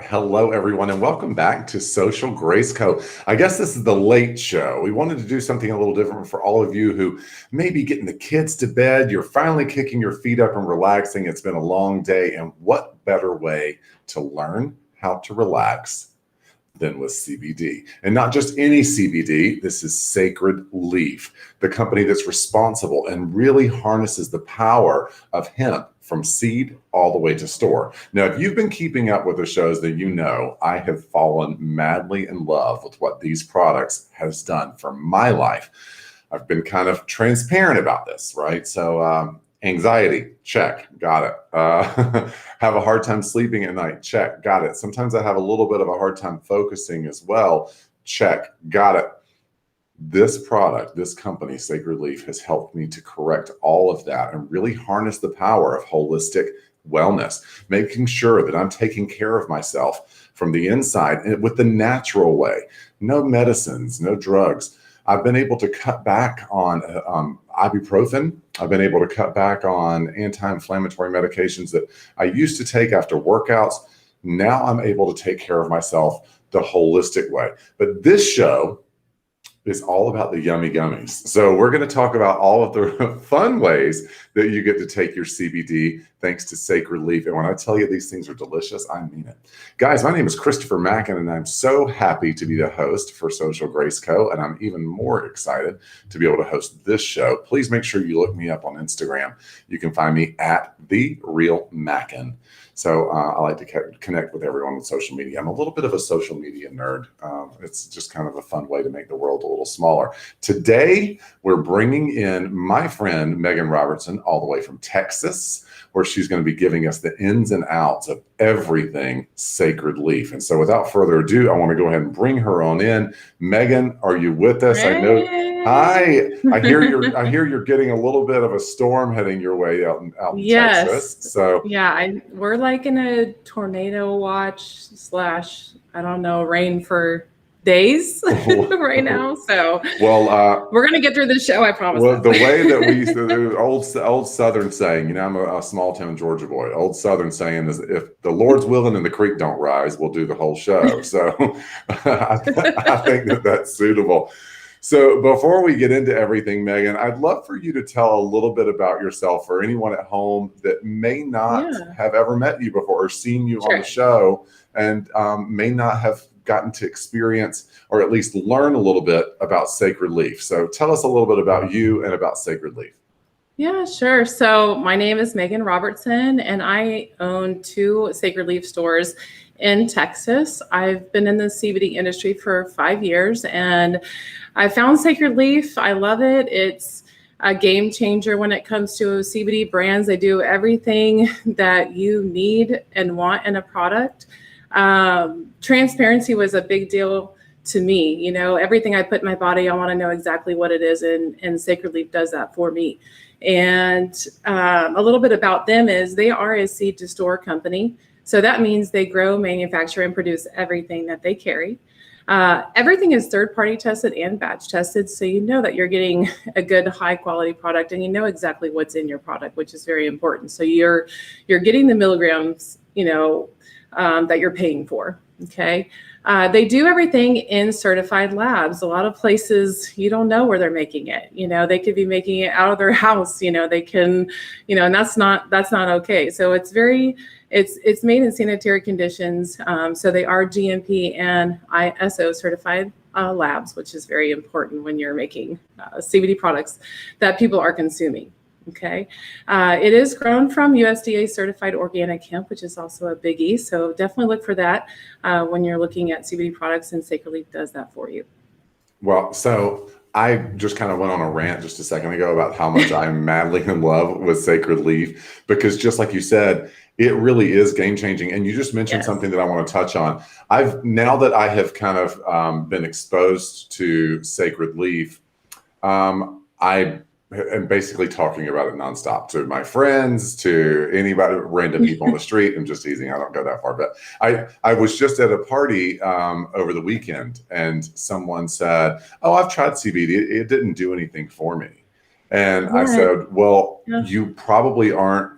Hello, everyone, and welcome back to Social Grace Co. I guess this is the late show. We wanted to do something a little different for all of you who may be getting the kids to bed. You're finally kicking your feet up and relaxing. It's been a long day, and what better way to learn how to relax than with CBD. And not just any CBD, this is Sacred Leaf, the company that's responsible and really harnesses the power of hemp from seed all the way to store. Now, if you've been keeping up with the shows, then you know I have fallen madly in love with what these products has done for my life. I've been kind of transparent about this, right? So anxiety, check, got it. Have a hard time sleeping at night, check, got it. Sometimes I have a little bit of a hard time focusing as well, check, got it. This product, this company, Sacred Leaf, has helped me to correct all of that and really harness the power of holistic wellness, making sure that I'm taking care of myself from the inside with the natural way. No medicines, no drugs. I've been able to cut back on ibuprofen. I've been able to cut back on anti-inflammatory medications that I used to take after workouts. Now I'm able to take care of myself the holistic way. But this show is all about the yummy gummies. So we're going to talk about all of the fun ways that you get to take your CBD thanks to Sacred Leaf. And when I tell you these things are delicious, I mean it. Guys, my name is Christopher Macken, and I'm so happy to be the host for Social Grace Co. And I'm even more excited to be able to host this show. Please make sure you look me up on Instagram. You can find me at The Real Macken. So I like to connect with everyone on social media. I'm a little bit of a social media nerd. It's just kind of a fun way to make the world a little smaller. Today, we're bringing in my friend, Megan Robertson, all the way from Texas, where she's going to be giving us the ins and outs of everything Sacred Leaf. And so without further ado, I want to go ahead and bring her on in. Megan, are you with us? Hey. I know. Hi. I hear you're getting a little bit of a storm heading your way out in Texas. So yeah, we're like in a tornado watch / I don't know, rain for days right now. So we're gonna get through this show, I promise. Well, the way that we used to do, old Southern saying, you know, I'm a small town Georgia boy. Old Southern saying is, if the Lord's willing and the creek don't rise, we'll do the whole show. So I think that's suitable. So before we get into everything, Megan, I'd love for you to tell a little bit about yourself for anyone at home that may not have ever met you before or seen you on the show and may not have gotten to experience or at least learn a little bit about Sacred Leaf. So tell us a little bit about you and about Sacred Leaf. Yeah, sure. So my name is Megan Robertson, and I own 2 Sacred Leaf stores in Texas. I've been in the CBD industry for 5 years, and I found Sacred Leaf. I love it. It's a game changer when it comes to CBD brands. They do everything that you need and want in a product. Transparency was a big deal to me. You know, everything I put in my body, I want to know exactly what it is, and Sacred Leaf does that for me. And a little bit about them is they are a seed to store company. So that means they grow, manufacture, and produce everything that they carry. Everything is third-party tested and batch tested, so you know that you're getting a good, high-quality product, and you know exactly what's in your product, which is very important. So you're getting the milligrams, you know, that you're paying for. Okay. They do everything in certified labs. A lot of places you don't know where they're making it. You know, they could be making it out of their house. You know, they can, you know, and that's not okay. So it's made in sanitary conditions. So they are GMP and ISO certified labs, which is very important when you're making CBD products that people are consuming. Okay. It is grown from USDA certified organic hemp, which is also a biggie. So definitely look for that when you're looking at CBD products, and Sacred Leaf does that for you. Well, so I just kind of went on a rant just a second ago about how much I'm madly in love with Sacred Leaf, because just like you said, it really is game changing. And you just mentioned something that I want to touch on. Now that I have kind of been exposed to Sacred Leaf, I am basically talking about it nonstop to my friends, to anybody, random people on the street. I'm just teasing. I don't go that far, but I was just at a party over the weekend, and someone said, "Oh, I've tried CBD. It didn't do anything for me." And I said, "Well, you probably aren't,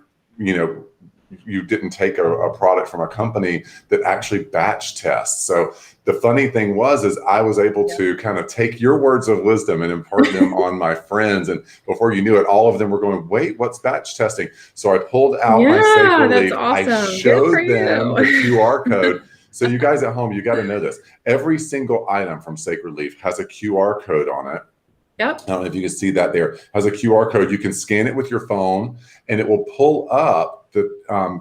you didn't take a product from a company that actually batch tests. So the funny thing is I was able to kind of take your words of wisdom and impart them on my friends. And before you knew it, all of them were going, wait, what's batch testing? So I pulled out my Sacred that's Leaf. awesome. I showed them the QR code. So you guys at home, you got to know this. Every single item from Sacred Leaf has a QR code on it. Yep. I don't know if you can see that there. It has a QR code. You can scan it with your phone and it will pull up the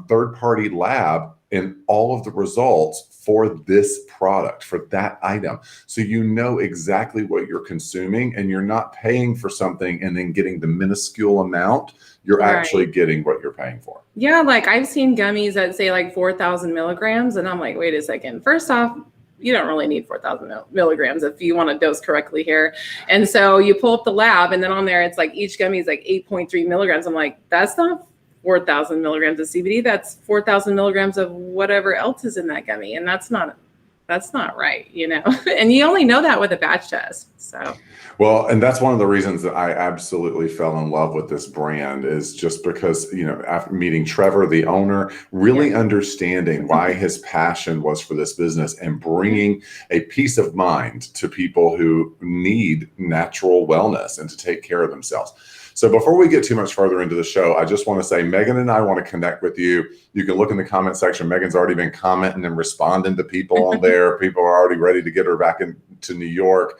third-party lab and all of the results for this product, for that item. So you know exactly what you're consuming and you're not paying for something and then getting the minuscule amount. You're actually getting what you're paying for. Yeah, like I've seen gummies that say like 4,000 milligrams and I'm like, wait a second. First off, you don't really need 4,000 milligrams if you want to dose correctly here. And so you pull up the lab and then on there, it's like each gummy is like 8.3 milligrams. I'm like, that's not 4,000 milligrams of CBD. That's 4,000 milligrams of whatever else is in that gummy. And that's not right, you know, and you only know that with a batch test. So. Well, and that's one of the reasons that I absolutely fell in love with this brand is just because, you know, after meeting Trevor, the owner, really understanding why his passion was for this business and bringing a peace of mind to people who need natural wellness and to take care of themselves. So before we get too much further into the show, I just want to say Megan and I want to connect with you. You can look in the comment section. Megan's already been commenting and responding to people on there. People are already ready to get her back into New York.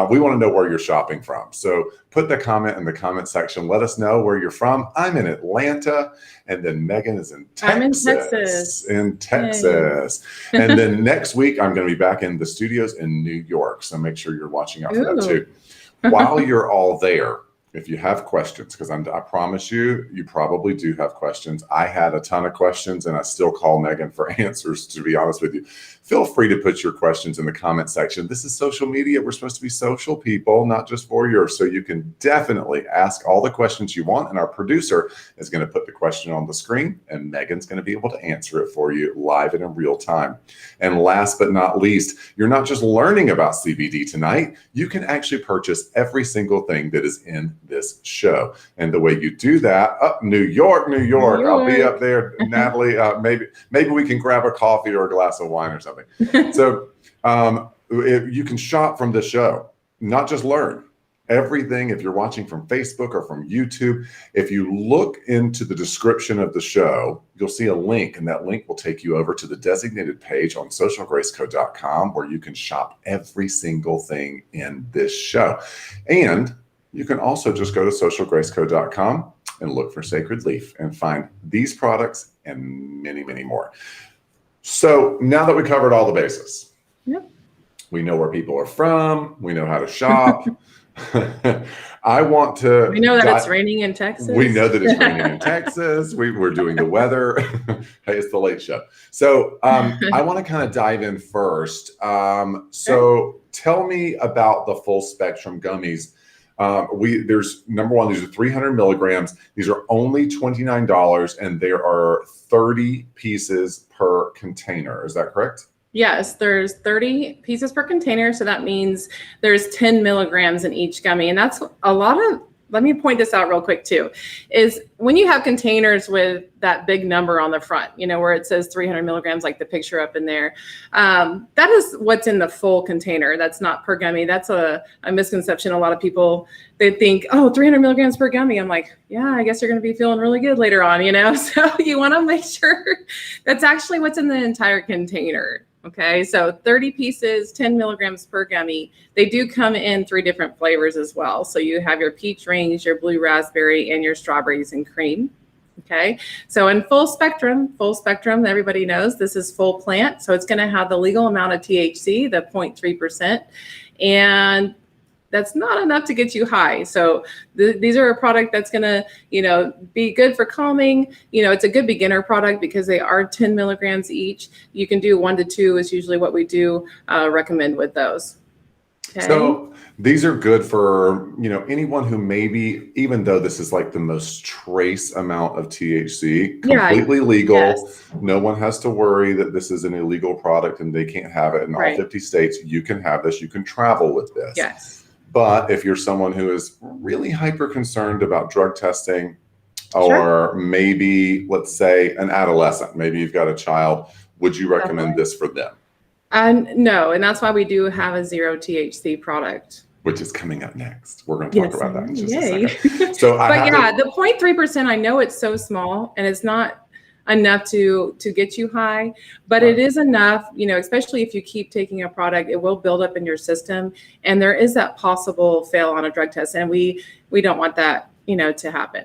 We want to know where you're shopping from. So put the comment in the comment section. Let us know where you're from. I'm in Atlanta, and then Megan is in Texas. I'm in Texas. And then next week, I'm going to be back in the studios in New York. So make sure you're watching out for that too. While you're all there, if you have questions, because I promise you probably do have questions. I had a ton of questions and I still call Megan for answers, to be honest with you. Feel free to put your questions in the comment section. This is social media. We're supposed to be social people, not just for yours. So you can definitely ask all the questions you want. And our producer is going to put the question on the screen and Megan's going to be able to answer it for you live and in real time. And last but not least, you're not just learning about CBD tonight. You can actually purchase every single thing that is in this show. And the way you do that, New York. I'll be up there, Natalie. Maybe we can grab a coffee or a glass of wine or something. So you can shop from the show, not just learn. Everything, if you're watching from Facebook or from YouTube, if you look into the description of the show, you'll see a link, and that link will take you over to the designated page on socialgraceco.com where you can shop every single thing in this show. And you can also just go to socialgraceco.com and look for Sacred Leaf and find these products and many, many more. So now that we covered all the bases, we know where people are from, we know how to shop. I want to. We know that it's raining in Texas. We know that it's raining in Texas. We're doing the weather. Hey, it's the late show. So I want to kind of dive in first. So tell me about the full spectrum gummies. There's number one, these are 300 milligrams. These are only $29 and there are 30 pieces per container. Is that correct? Yes, there's 30 pieces per container. So that means there's 10 milligrams in each gummy. And that's a lot of, let me point this out real quick too, is when you have containers with that big number on the front, you know, where it says 300 milligrams, like the picture up in there, that is what's in the full container. That's not per gummy. That's a misconception. A lot of people, they think, oh, 300 milligrams per gummy. I'm like, yeah, I guess you're going to be feeling really good later on, you know? So you want to make sure that's actually what's in the entire container. Okay, so 30 pieces, 10 milligrams per gummy. They do come in 3 different flavors as well. So you have your peach range, your blue raspberry, and your strawberries and cream. Okay, so in full spectrum, everybody knows this is full plant. So it's going to have the legal amount of THC, the 0.3%. And that's not enough to get you high. So these are a product that's going to, you know, be good for calming. You know, it's a good beginner product because they are 10 milligrams each. You can do 1 to 2 is usually what we do recommend with those. Okay. So these are good for, you know, anyone who maybe, even though this is like the most trace amount of THC, completely legal. Yes. No one has to worry that this is an illegal product and they can't have it in all 50 states. You can have this. You can travel with this. Yes. But if you're someone who is really hyper concerned about drug testing, Sure. or maybe, let's say, an adolescent, maybe you've got a child, would you recommend Definitely. this for them? And no, and that's why we do have a zero THC product. Which is coming up next. We're going to talk Yes, about that in just a yay. second. So I But have yeah, to, the 0.3%, I know it's so small and it's not enough to get you high, but it is enough, especially if you keep taking a product, it will build up in your system, and there is that possible fail on a drug test, and we don't want that, to happen.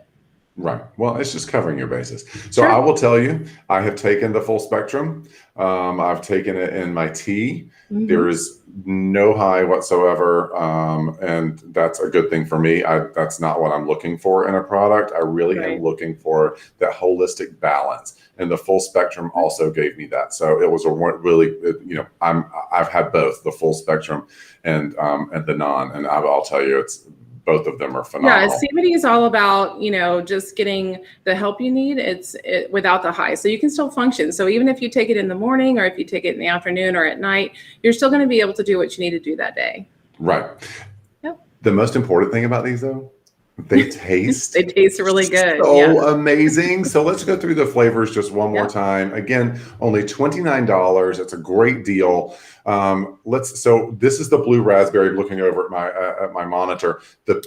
right. Well, it's just covering your bases. So Sure. I will tell you, I have taken the full spectrum. I've taken it in my tea. There is no high whatsoever. And that's a good thing for me. That's not what I'm looking for in a product. I really am Right. looking for that holistic balance. And the full spectrum also gave me that. So it was a really, I've had both the full spectrum and the non, and I'll tell you, both of them are Yeah, phenomenal. CBD is all about, just getting the help you need. It's without the high. So you can still function. So even if you take it in the morning or if you take it in the afternoon or at night, you're still going to be able to do what you need to do that day. Right. Yep. The most important thing about these, though, they taste They taste really good. so Yeah. amazing. So let's go through the flavors just one more time. Again, only $29. It's a great deal. So this is the blue raspberry. Looking over at my monitor, the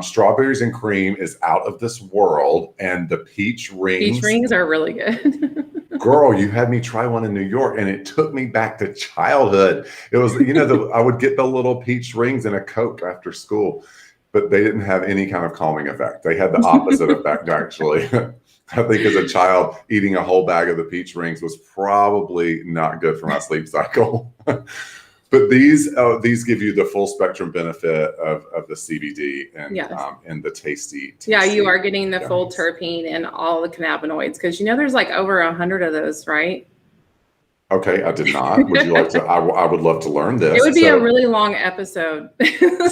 strawberries and cream is out of this world, and the peach rings. Peach rings are really good. Girl, you had me try one in New York, and it took me back to childhood. It was, I would get the little peach rings in a Coke after school, but they didn't have any kind of calming effect. They had the opposite effect, actually. I think as a child, eating a whole bag of the peach rings was probably not good for my sleep cycle. But these give you the full spectrum benefit of the CBD and the tasty. Yeah, you are getting the full terpene and all the cannabinoids, because there's like over 100 of those, right? Okay, I did not. Would you like to? I would love to learn this. It would be a really long episode.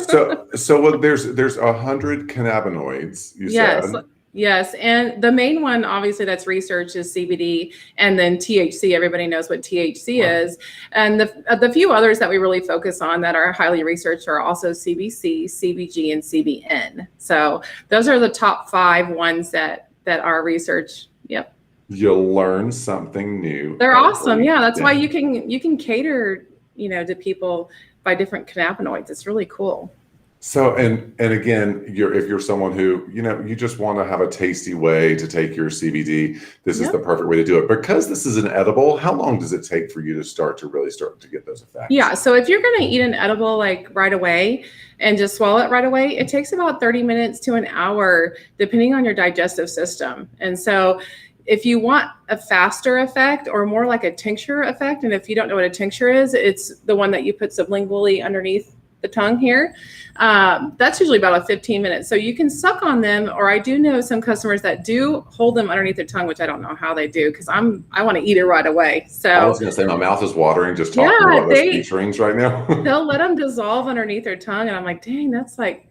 so there's 100 cannabinoids. You said. Yes, and the main one, obviously, that's research is CBD, and then THC. Everybody knows what THC is, and the few others that we really focus on that are highly researched are also CBC, CBG, and CBN. So those are the top 5 ones that are research. Yep. You'll learn something new. They're awesome. Yeah, that's why you can cater, to people by different cannabinoids. It's really cool. So, and again, if you're someone who, you just want to have a tasty way to take your CBD, this is the perfect way to do it. Because this is an edible, how long does it take for you to really start to get those effects? Yeah, so if you're going to eat an edible like right away and just swallow it right away, it takes about 30 minutes to an hour, depending on your digestive system. And so if you want a faster effect or more like a tincture effect, and if you don't know what a tincture is, it's the one that you put sublingually underneath the tongue here. That's usually about a 15 minutes. So you can suck on them, or I do know some customers that do hold them underneath their tongue, which I don't know how they do, because I want to eat it right away. So I was going to say, my mouth is watering just talking about those peach rings right now. They'll let them dissolve underneath their tongue, and I'm like, dang, that's like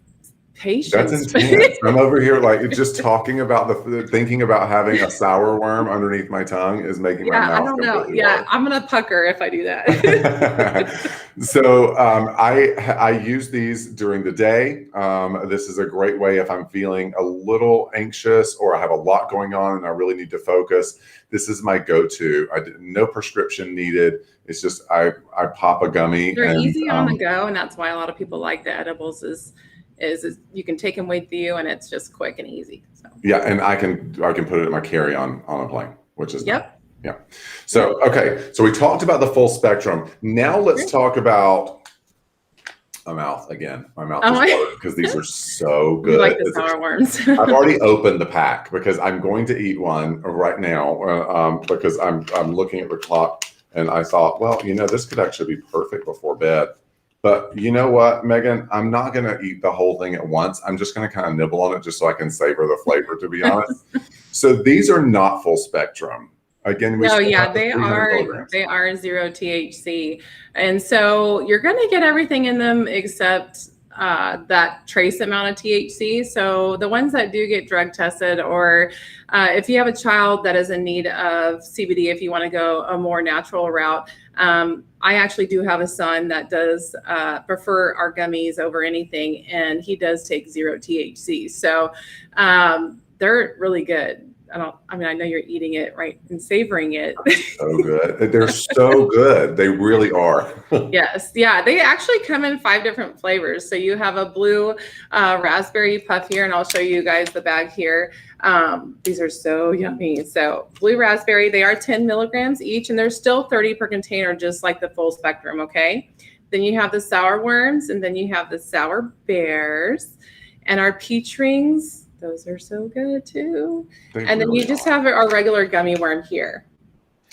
patience. That's intense. I'm over here like just talking about thinking about having a sour worm underneath my tongue is making my mouth. I don't know. Yeah, I'm gonna pucker if I do that. So I use these during the day. This is a great way if I'm feeling a little anxious or I have a lot going on and I really need to focus. This is my go-to. No prescription needed. It's just I pop a gummy. They're easy on the go, and that's why a lot of people like the edibles. Is you can take them with you, and it's just quick and easy. So. Yeah, and I can put it in my carry-on on a plane, which is nice. Yeah. So okay, so we talked about the full spectrum. Now let's talk about my mouth again. My mouth is watering because these are so good. You like the sour worms. I've already opened the pack because I'm going to eat one right now because I'm looking at the clock and I thought, well, this could actually be perfect before bed. But you know what, Megan? I'm not going to eat the whole thing at once. I'm just going to kind of nibble on it just so I can savor the flavor, to be honest. So these are not full spectrum. Again, they are zero THC. And so you're going to get everything in them except that trace amount of THC. So the ones that do get drug tested, or if you have a child that is in need of CBD, if you want to go a more natural route, I actually do have a son that does prefer our gummies over anything, and he does take zero THC. So they're really good. I know you're eating it, right, and savoring it. So good. They're so good. They really are. Yes. Yeah. They actually come in 5 different flavors. So you have a blue raspberry puff here, and I'll show you guys the bag here. These are so yummy. So blue raspberry, they are 10 milligrams each, and there's still 30 per container, just like the full spectrum. Okay. Then you have the sour worms, and then you have the sour bears, and our peach rings. Those are so good too. And then you just have our regular gummy worm here.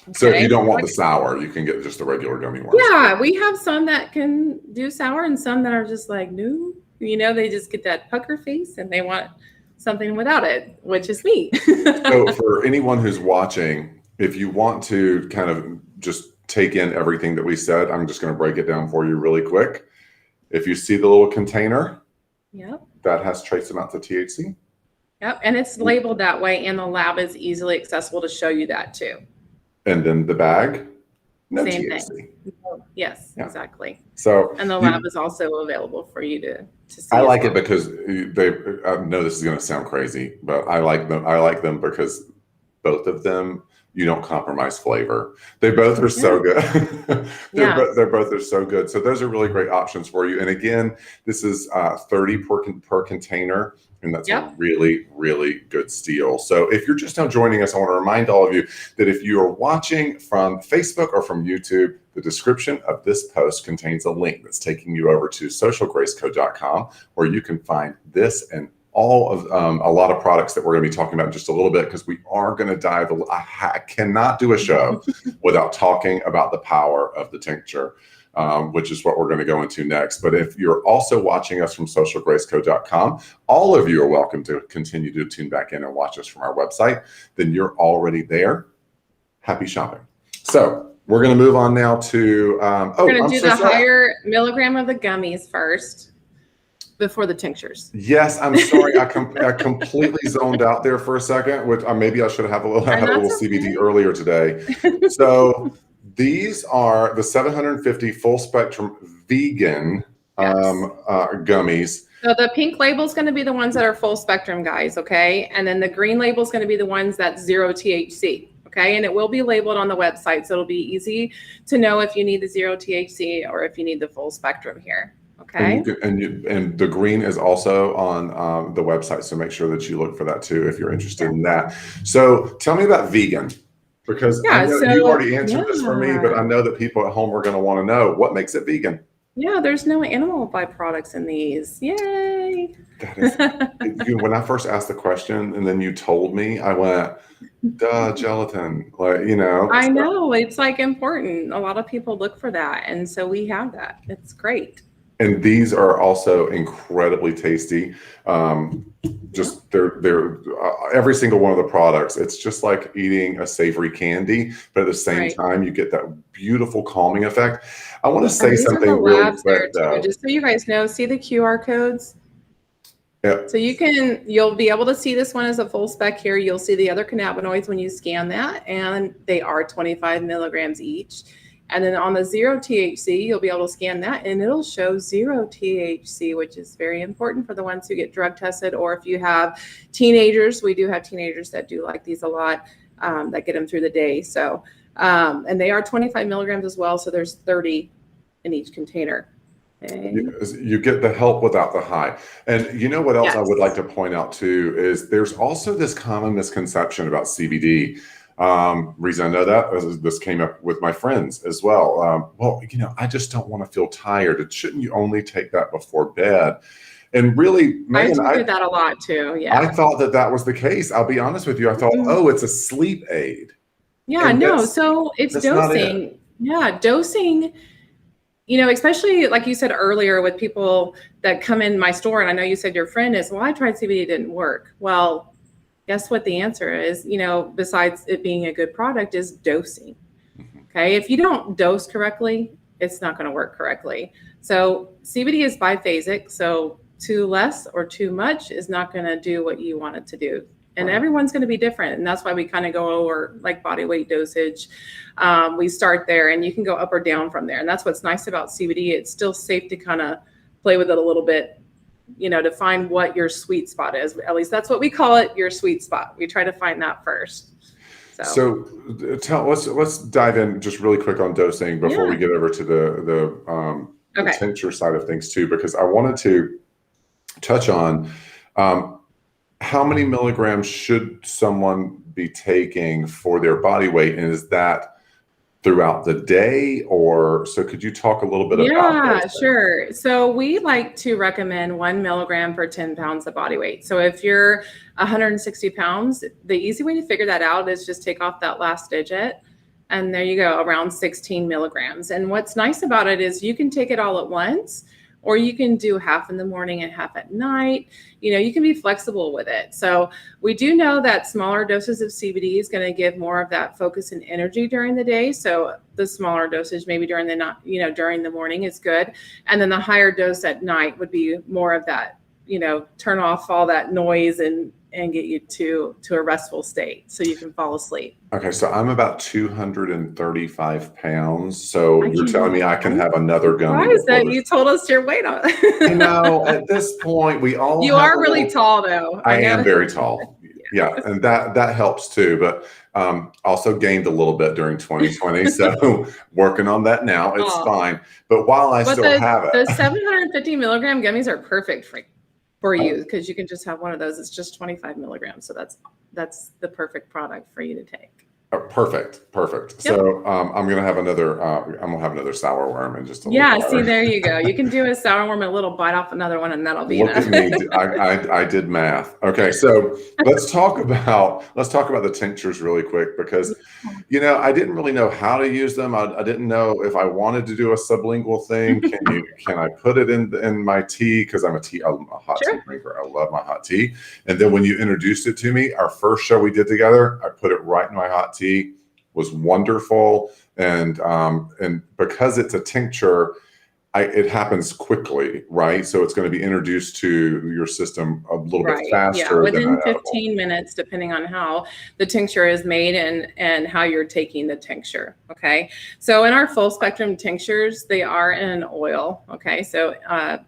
Okay. So if you don't want the sour, you can get just the regular gummy worms. Yeah, we have some that can do sour and some that are just like, no, they just get that pucker face and they want something without it, which is me. So for anyone who's watching, if you want to kind of just take in everything that we said, I'm just going to break it down for you really quick. If you see the little container, that has trace amounts of THC. Yep, and it's labeled that way, and the lab is easily accessible to show you that too. And then the bag, no Same THC. thing. Yes, exactly. So and the lab is also available for you to see. I like it because I know this is going to sound crazy, but I like them. I like them because both of them, you don't compromise flavor. They both are so good. They're both are so good. So those are really great options for you. And again, this is 30 per container. And that's a really, really good steal. So if you're just now joining us, I want to remind all of you that if you are watching from Facebook or from YouTube, the description of this post contains a link that's taking you over to socialgraceco.com, where you can find this and all of a lot of products that we're going to be talking about in just a little bit, because we are going to dive. I cannot do a show without talking about the power of the tincture. Which is what we're going to go into next. But if you're also watching us from socialgraceco.com, all of you are welcome to continue to tune back in and watch us from our website. Then you're already there. Happy shopping. So we're going to move on now to, we're going to do the higher milligram of the gummies first before the tinctures. Yes, I'm sorry. I completely zoned out there for a second, which maybe I should have a little CBD earlier today. So these are the 750 full spectrum vegan gummies. So the pink label is going to be the ones that are full spectrum, guys. Okay. And then the green label is going to be the ones that's 0 THC. Okay. And it will be labeled on the website. So it'll be easy to know if you need the 0 THC or if you need the full spectrum here. Okay. And the green is also on the website. So make sure that you look for that too, if you're interested in that. So tell me about vegan. Because I know you already answered this for me, but I know that people at home are going to want to know what makes it vegan. Yeah, there's no animal byproducts in these. Yay! That is, when I first asked the question and then you told me, I went, duh, gelatin. I know, it's like important. A lot of people look for that. And so we have that. It's great. And these are also incredibly tasty. Just they're every single one of the products. It's just like eating a savory candy, but at the same time, you get that beautiful calming effect. I want to say something real quick, though. Just so you guys know, see the QR codes. Yep. So you'll be able to see this one as a full spec here. You'll see the other cannabinoids when you scan that, and they are 25 milligrams each. And then on the 0 THC, you'll be able to scan that and it'll show 0 THC, which is very important for the ones who get drug tested. Or if you have teenagers, we do have teenagers that do like these a lot, that get them through the day. So, and they are 25 milligrams as well. So there's 30 in each container. Okay. You get the help without the high. And you know what else I would like to point out too, is there's also this common misconception about CBD. Reason I know that is this came up with my friends as well. Well, I just don't want to feel tired. Shouldn't you only take that before bed? And really, Megan, I do that a lot too. Yeah, I thought that was the case. I'll be honest with you. I thought, it's a sleep aid. Yeah, no. So it's dosing. Yeah, dosing. Especially like you said earlier with people that come in my store, and I know you said your friend is, well, I tried CBD, it didn't work. Well, guess what the answer is, besides it being a good product, is dosing. Okay. If you don't dose correctly, it's not going to work correctly. So CBD is biphasic. So too less or too much is not going to do what you want it to do. And everyone's going to be different. And that's why we kind of go over like body weight dosage. We start there and you can go up or down from there. And that's what's nice about CBD. It's still safe to kind of play with it a little bit to find what your sweet spot is. At least that's what we call it, your sweet spot. We try to find that first. So let's dive in just really quick on dosing before we get over to the tincture side of things too, because I wanted to touch on how many milligrams should someone be taking for their body weight, and is that throughout the day, or so could you talk a little bit about that? Yeah, sure. So we like to recommend 1 milligram per 10 pounds of body weight. So if you're 160 pounds, the easy way to figure that out is just take off that last digit, and there you go, around 16 milligrams. And what's nice about it is you can take it all at once, or you can do half in the morning and half at night. You can be flexible with it. So we do know that smaller doses of CBD is going to give more of that focus and energy during the day. So the smaller dosage, maybe during the morning is good. And then the higher dose at night would be more of that, turn off all that noise and get you to a restful state so you can fall asleep. Okay, so I'm about 235 pounds. So you're telling me I can have another gummy? Why is that you told us your weight on I know, at this point, we all You are really tall, though. I am very tall. Yeah, and that helps too. But also gained a little bit during 2020. So working on that now. It's fine. But while I still have it. The 750 milligram gummies are perfect for you, because you can just have one of those. It's just 25 milligrams. So that's the perfect product for you to take. Perfect. Yep. So I'm gonna have another sour worm in just a little bit. See, there you go. You can do a sour worm, a little bite off another one, and that'll be enough. Look at me. I did math. Okay, so let's talk about the tinctures really quick, because I didn't really know how to use them. I didn't know if I wanted to do a sublingual thing. Can I put it in my tea, because I'm a hot tea drinker. I love my hot tea. And then when you introduced it to me, our first show we did together, I put it right in my hot tea. Was wonderful, and because it's a tincture, it happens quickly, right? So it's going to be introduced to your system a little bit faster. Within 15 minutes, depending on how the tincture is made and how you're taking the tincture. Okay, so in our full spectrum tinctures, they are in an oil. Okay, so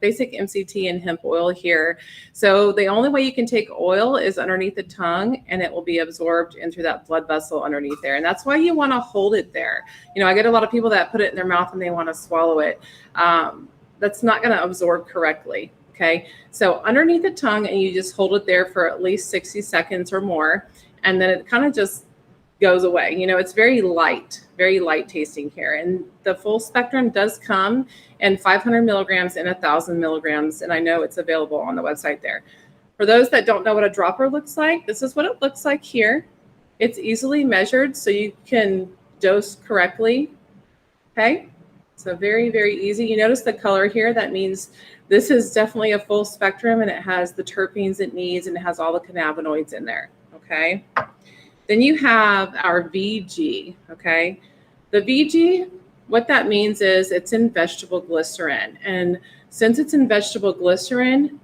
basic MCT and hemp oil here. So the only way you can take oil is underneath the tongue, and it will be absorbed in through that blood vessel underneath there. And that's why you want to hold it there. I get a lot of people that put it in their mouth and they want to swallow it. That's not going to absorb correctly. Okay. So underneath the tongue, and you just hold it there for at least 60 seconds or more. And then it kind of just goes away. It's very light tasting here. And the full spectrum does come in 500 milligrams and 1,000 milligrams. And I know it's available on the website there. For those that don't know what a dropper looks like, this is what it looks like here. It's easily measured so you can dose correctly. Okay. So very, very easy. You notice the color here. That means this is definitely a full spectrum, and it has the terpenes it needs, and it has all the cannabinoids in there. Okay. Then you have our VG. Okay. The VG, what that means is it's in vegetable glycerin. And since it's in vegetable glycerin,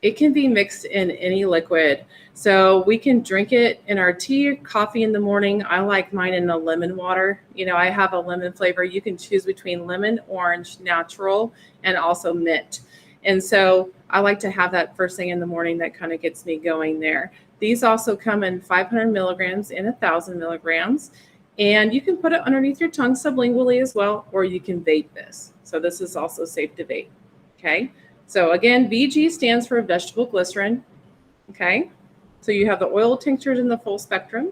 it can be mixed in any liquid. So we can drink it in our tea or coffee in the morning. I like mine in a lemon water. I have a lemon flavor. You can choose between lemon, orange, natural, and also mint. And so I like to have that first thing in the morning. That kind of gets me going there. These also come in 500 milligrams and 1,000 milligrams. And you can put it underneath your tongue sublingually as well, or you can vape this. So this is also safe to vape. Okay. So again, VG stands for vegetable glycerin. Okay. So you have the oil tinctures in the full spectrum,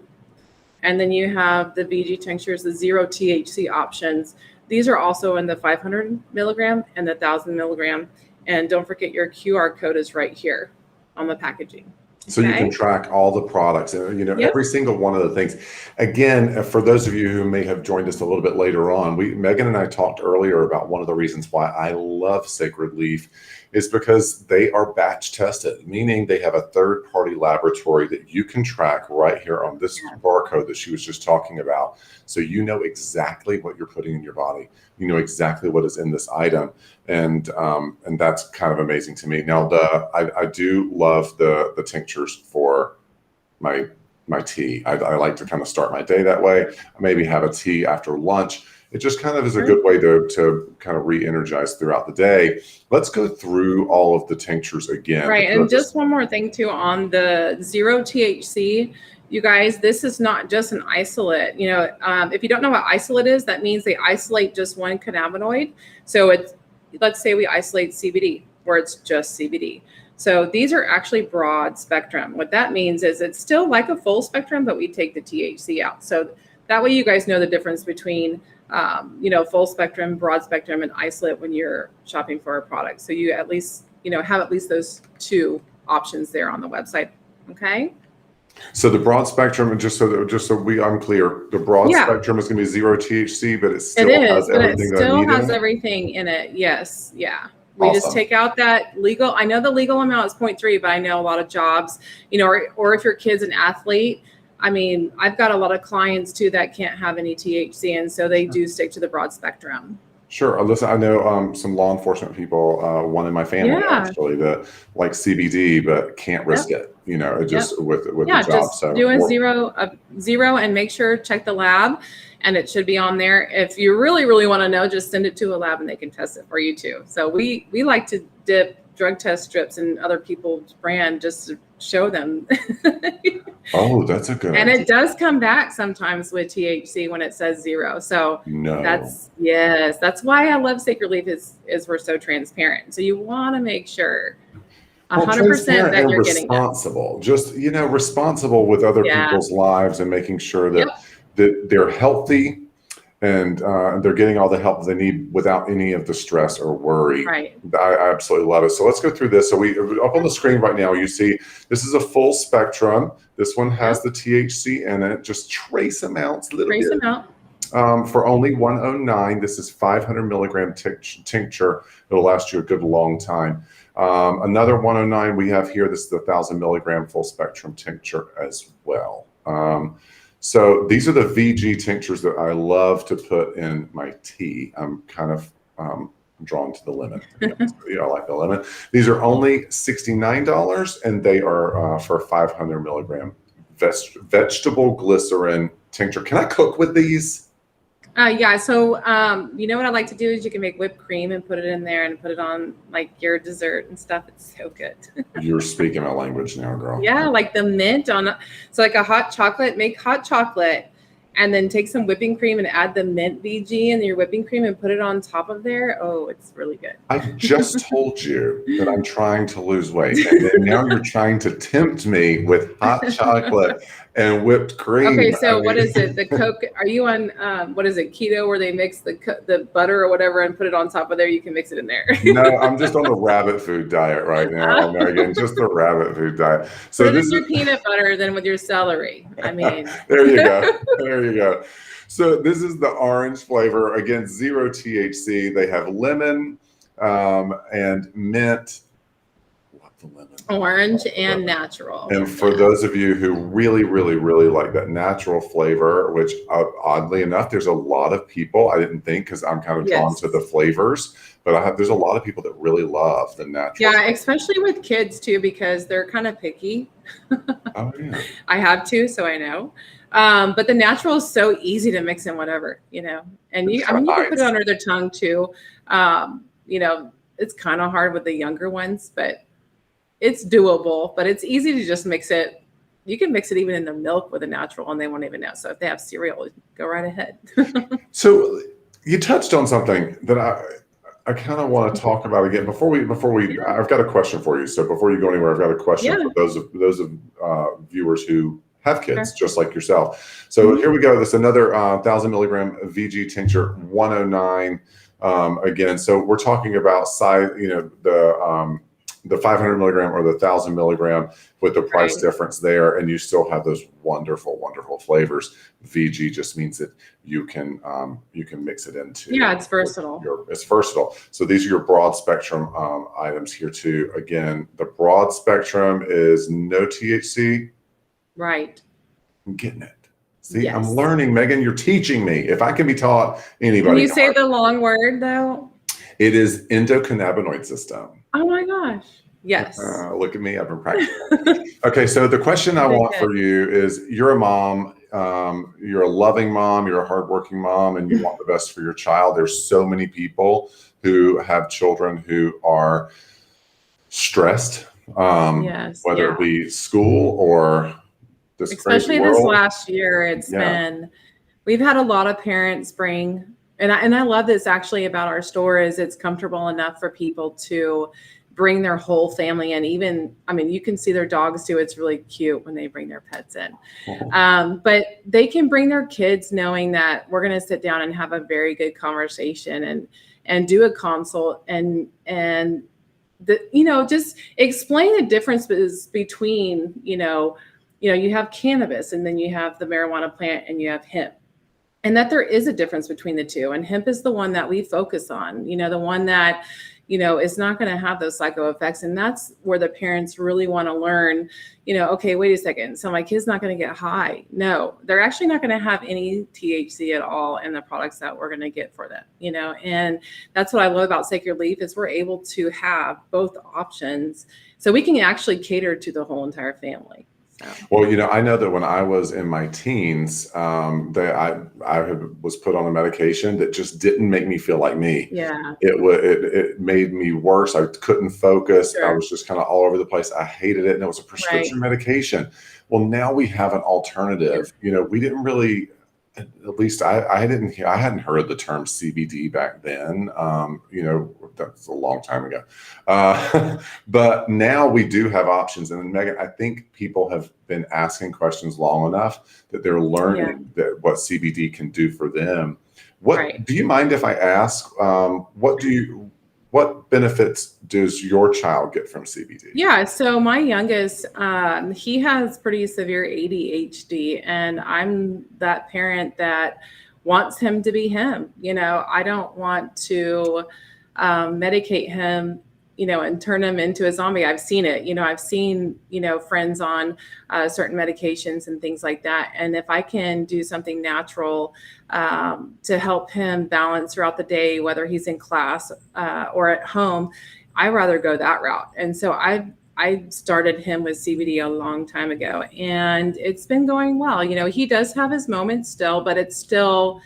and then you have the VG tinctures, the 0 THC options. These are also in the 500 milligram and the 1,000 milligram. And don't forget your QR code is right here on the packaging. So you can track all the products and, every single one of the things. Again, for those of you who may have joined us a little bit later on, Megan and I talked earlier about one of the reasons why I love Sacred Leaf is because they are batch tested, meaning they have a third-party laboratory that you can track right here on this barcode that she was just talking about. So you know exactly what you're putting in your body. You know exactly what is in this item. And that's kind of amazing to me. Now, I do love the tinctures for my tea. I like to kind of start my day that way. I maybe have a tea after lunch. it just kind of is a good way to kind of re-energize throughout the day. Let's go through all of the tinctures again. Right. And just one more thing too on the 0 THC. You guys, this is not just an isolate. You know, if you don't know what isolate is, that means they isolate just one cannabinoid. So it's, let's say we isolate CBD, where it's just CBD. So these are actually broad spectrum. What that means is it's still like a full spectrum, but we take the THC out. So that way you guys know the difference between, you know, full spectrum, broad spectrum, and isolate when you're shopping for a product. So you at least, you know, have at least those two options there on the website. Okay. So the broad spectrum, and just so I'm clear, the broad spectrum is going to be 0 THC, but it still has everything that I need in it? It still has everything in it. Yes. Yeah. We just take out that legal. I know the legal amount is 0.3, but I know a lot of jobs, you know, or if your kid's an athlete, I mean, I've got a lot of clients too that can't have any THC, and so they do stick to the broad spectrum. Sure. Listen, I know some law enforcement people, one in my family actually, that like CBD but can't risk it. You know, it just with the job. Just do a zero and make sure check the lab, and it should be on there. If you really want to know, just send it to a lab and they can test it for you too. So we like to dip drug test strips in other people's brand just to show them. Oh, that's a good. And it does come back sometimes with THC when it says 0. So that's why I love Sacred Leaf is we're so transparent. So you want to make sure 100% that you're getting responsible. Just, you know, responsible with other people's lives and making sure that that they're healthy and they're getting all the help they need without any of the stress or worry. Right. I absolutely love it. So let's go through this. So we up on the screen right now, you see this is a full spectrum. This one has the THC in it, just trace amounts, trace amount. For only $109. This is 500 milligram tincture. It'll last you a good long time. Another $109 we have here. This is the 1,000 milligram full spectrum tincture as well. So these are the VG tinctures that I love to put in my tea. I'm kind of drawn to the lemon. You know, I like the lemon. These are only $69, and they are for 500 milligram vegetable glycerin tincture. Can I cook with these? Yeah. So, you know what I like to do is you can make whipped cream and put it in there and put it on like your dessert and stuff. It's so good. You're speaking my language now, girl. Yeah. Like the mint on, so like a hot chocolate, make hot chocolate and then take some whipping cream and add the mint VG in your whipping cream and put it on top of there. Oh, it's really good. I just told you that I'm trying to lose weight. And then now you're trying to tempt me with hot chocolate and whipped cream. Okay, so what is it? The Coke? Are you on what is it? Keto, where they mix the butter or whatever and put it on top of there? You can mix it in there. No, I'm just on the rabbit food diet right now, Megan. Just the rabbit food diet. So this is your peanut butter then with your celery. I mean, there you go. There you go. So this is the orange flavor. Again, 0 THC. They have lemon and mint. The lemon. Orange and natural. And for those of you who really like that natural flavor, which oddly enough, there's a lot of people, I didn't think, because I'm kind of drawn to the flavors, but there's a lot of people that really love the natural. Yeah, especially with kids too, because they're kind of picky. Oh yeah. I have to, so I know. But the natural is so easy to mix in whatever, you know, and you can put it under their tongue too. You know, it's kind of hard with the younger ones, but it's doable, but it's easy to just mix it. You can mix it even in the milk with a natural and they won't even know. So if they have cereal, go right ahead. So you touched on something that I kind of want to talk about again before we I've got a question for you. So before you go anywhere, I've got a question for those of viewers who have kids just like yourself. So here we go. This another 1,000 milligram VG tincture, 109 again. So we're talking about size, you know, the 500 milligram or the 1,000 milligram with the price difference there, and you still have those wonderful flavors. VG just means that you can mix it into. Yeah, it's versatile. It's versatile. So these are your broad spectrum items here too. Again, the broad spectrum is no THC. Right. I'm getting it. See, I'm learning, Megan. You're teaching me. If I can be taught, anybody. Can you say the long word though? It is endocannabinoid system. Oh my gosh. Yes. Look at me. I've been practicing. Okay. So the question I want for you is, you're a mom. you're a loving mom, you're a hardworking mom, and you want the best for your child. There's so many people who have children who are stressed, Yes. whether Yeah. it be school or this crazy Especially this world. last year, we've had a lot of parents bring, and I love this actually about our store is it's comfortable enough for people to bring their whole family in. Even, I mean, you can see their dogs too. It's really cute when they bring their pets in. But they can bring their kids knowing that we're going to sit down and have a very good conversation and do a consult and just explain the differences between, you have cannabis and then you have the marijuana plant and you have hemp. And that there is a difference between the two. And hemp is the one that we focus on, the one that, is not going to have those psycho effects. And that's where the parents really want to learn, okay, wait a second. So my kid's not going to get high. No, they're actually not going to have any THC at all in the products that we're going to get for them, and that's what I love about Sacred Leaf is we're able to have both options. So we can actually cater to the whole entire family. Well, I know that when I was in my teens, I was put on a medication that just didn't make me feel like me. Yeah. It made me worse. I couldn't focus. Sure. I was just kind of all over the place. I hated it. And it was a prescription medication. Well, now we have an alternative. We didn't really, at least I hadn't heard the term CBD back then. That's a long time ago. But now we do have options. And Megan, I think people have been asking questions long enough that they're learning that what CBD can do for them. Do you mind if I ask, what benefits does your child get from CBD? Yeah, so my youngest, he has pretty severe ADHD, and I'm that parent that wants him to be him. I don't want to medicate him, and turn him into a zombie. I've seen it. I've seen, friends on certain medications and things like that. And if I can do something natural to help him balance throughout the day, whether he's in class or at home, I rather go that route. And so I started him with CBD a long time ago, and it's been going well. He does have his moments still, but it's still,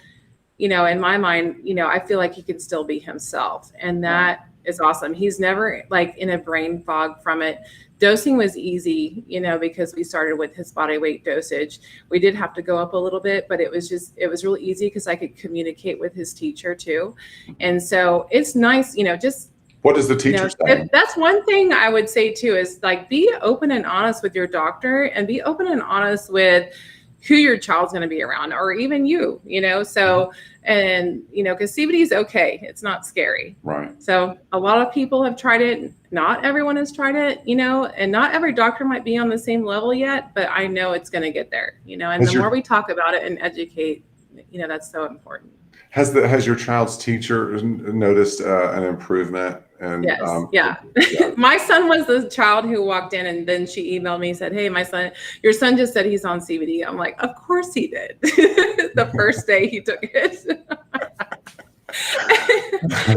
in my mind, I feel like he can still be himself. And that is awesome. He's never like in a brain fog from it. Dosing was easy, because we started with his body weight dosage. We did have to go up a little bit, but it was really easy because I could communicate with his teacher too. And so it's nice, just what does the teacher say? That's one thing I would say too, is like, be open and honest with your doctor and be open and honest with who your child's going to be around, or even you, so, and, because CBD is okay. It's not scary. Right. So a lot of people have tried it. Not everyone has tried it, and not every doctor might be on the same level yet, but I know it's going to get there, and the more we talk about it and educate, that's so important. Has your child's teacher noticed an improvement? And yes, yeah. My son was the child who walked in, and then she emailed me and said, "Hey, your son just said he's on CBD." I'm like, "Of course he did." The first day he took it.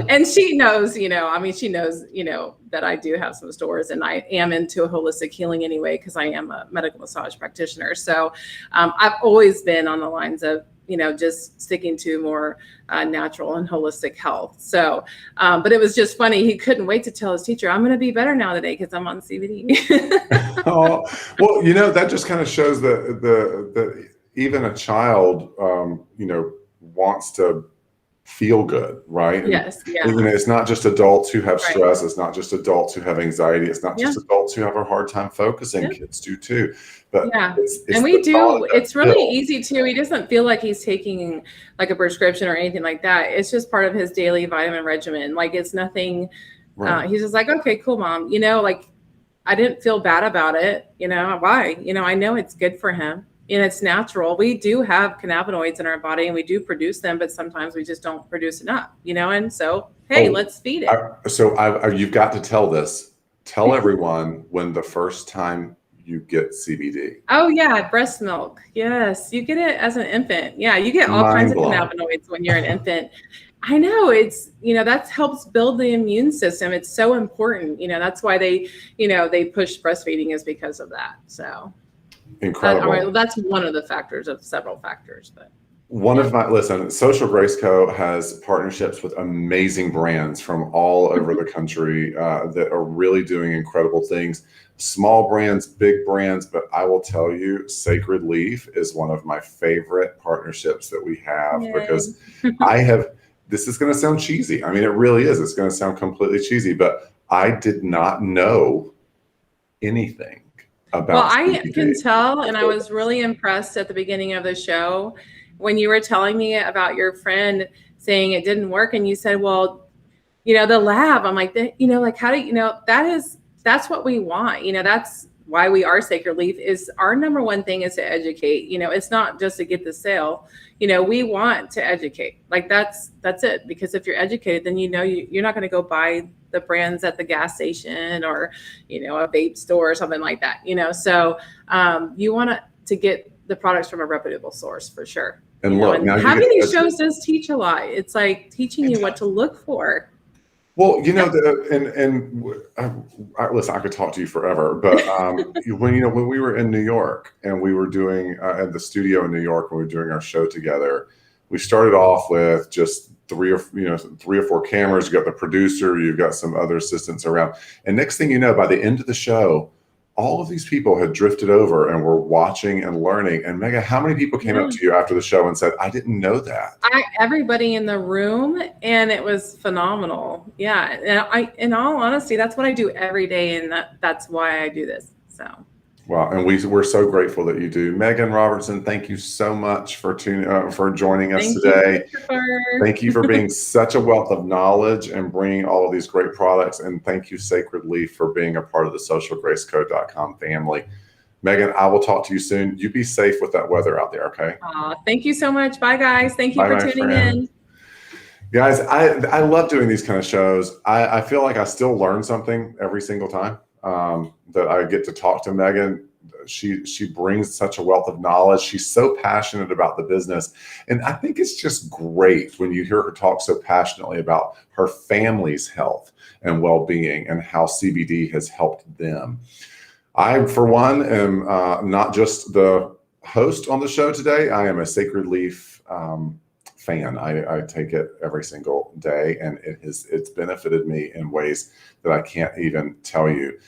And she knows, she knows, that I do have some stores, and I am into holistic healing anyway, because I am a medical massage practitioner. So I've always been on the lines of, just sticking to more natural and holistic health. So, but it was just funny. He couldn't wait to tell his teacher, "I'm going to be better now today because I'm on CBD." Oh, well, that just kind of shows that even a child, wants to feel good, right? And, yes. Yeah. It's not just adults who have stress. It's not just adults who have anxiety. It's not just adults who have a hard time focusing. Kids do too. But and we do. It's really easy too. He doesn't feel like he's taking like a prescription or anything like that. It's just part of his daily vitamin regimen. Like, it's nothing. Right. He's just like, "Okay, cool, mom." Like, I didn't feel bad about it. Why? I know it's good for him. And it's natural. We do have cannabinoids in our body, and we do produce them, but sometimes we just don't produce enough, and so, hey, let's feed it. You've got to tell this. Tell everyone when the first time you get CBD. Oh yeah, breast milk. Yes, you get it as an infant. Yeah, you get all kinds of cannabinoids when you're an infant. I know, it's, that helps build the immune system. It's so important. That's why they push breastfeeding, is because of that. So. Incredible. All right, well, that's one of the factors of several factors, but One of my, listen, Social Grace Co. has partnerships with amazing brands from all over the country that are really doing incredible things. Small brands, big brands, but I will tell you, Sacred Leaf is one of my favorite partnerships that we have because I have, this is going to sound cheesy. I mean, it really is. It's going to sound completely cheesy, but I did not know anything about well, I CBD. can tell, and I was really impressed at the beginning of the show when you were telling me about your friend saying it didn't work, and you said, well, the lab. I'm like, like, how do that's what we want. That's why we are Sacred Leaf. Is our number one thing is to educate. It's not just to get the sale. We want to educate. Like that's it. Because if you're educated, then you're not going to go buy the brands at the gas station or a vape store or something like that. So you want to get the products from a reputable source for sure. And look, and having these shows does teach a lot. It's like teaching you what to look for. Well, listen, I could talk to you forever, but when we were in New York and we were doing at the studio in New York when we were doing our show together, we started off with just three or four cameras. You got the producer, you've got some other assistants around, and next thing you know, by the end of the show, all of these people had drifted over and were watching and learning. And Megan, how many people came up to you after the show and said, I didn't know that? Everybody in the room, and it was phenomenal. Yeah. And in all honesty, that's what I do every day. And that's why I do this. So. Wow. And we're so grateful that you do. Megan Robertson, thank you so much for joining us today. Thank you for being such a wealth of knowledge and bringing all of these great products. And thank you, Sacred Leaf, for being a part of the socialgracecode.com family. Megan, I will talk to you soon. You be safe with that weather out there, okay? Thank you so much. Bye, guys. Thank you for tuning in. Guys, I love doing these kind of shows. I feel like I still learn something every single time that I get to talk to Megan. She brings such a wealth of knowledge. She's so passionate about the business. And I think it's just great when you hear her talk so passionately about her family's health and well-being and how CBD has helped them. I, for one, am not just the host on the show today. I am a Sacred Leaf fan. I take it every single day, and it's benefited me in ways that I can't even tell you.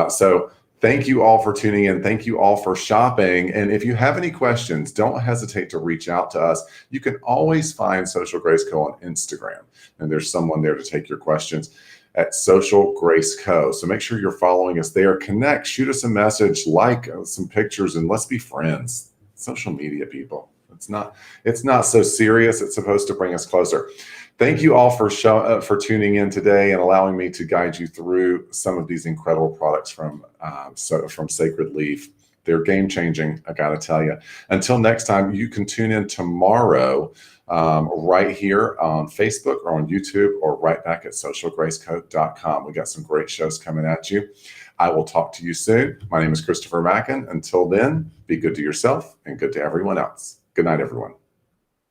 So thank you all for tuning in. Thank you all for shopping. And if you have any questions, don't hesitate to reach out to us. You can always find Social Grace Co. on Instagram, and there's someone there to take your questions at Social Grace Co. So make sure you're following us there. Connect, shoot us a message, like some pictures, and let's be friends. Social media, people. It's not so serious. It's supposed to bring us closer. Thank you all for tuning in today and allowing me to guide you through some of these incredible products from Sacred Leaf. They're game changing, I gotta tell you. Until next time, you can tune in tomorrow right here on Facebook or on YouTube or right back at socialgracecode.com. We got some great shows coming at you. I will talk to you soon. My name is Christopher Macken. Until then, be good to yourself and good to everyone else. Good night, everyone.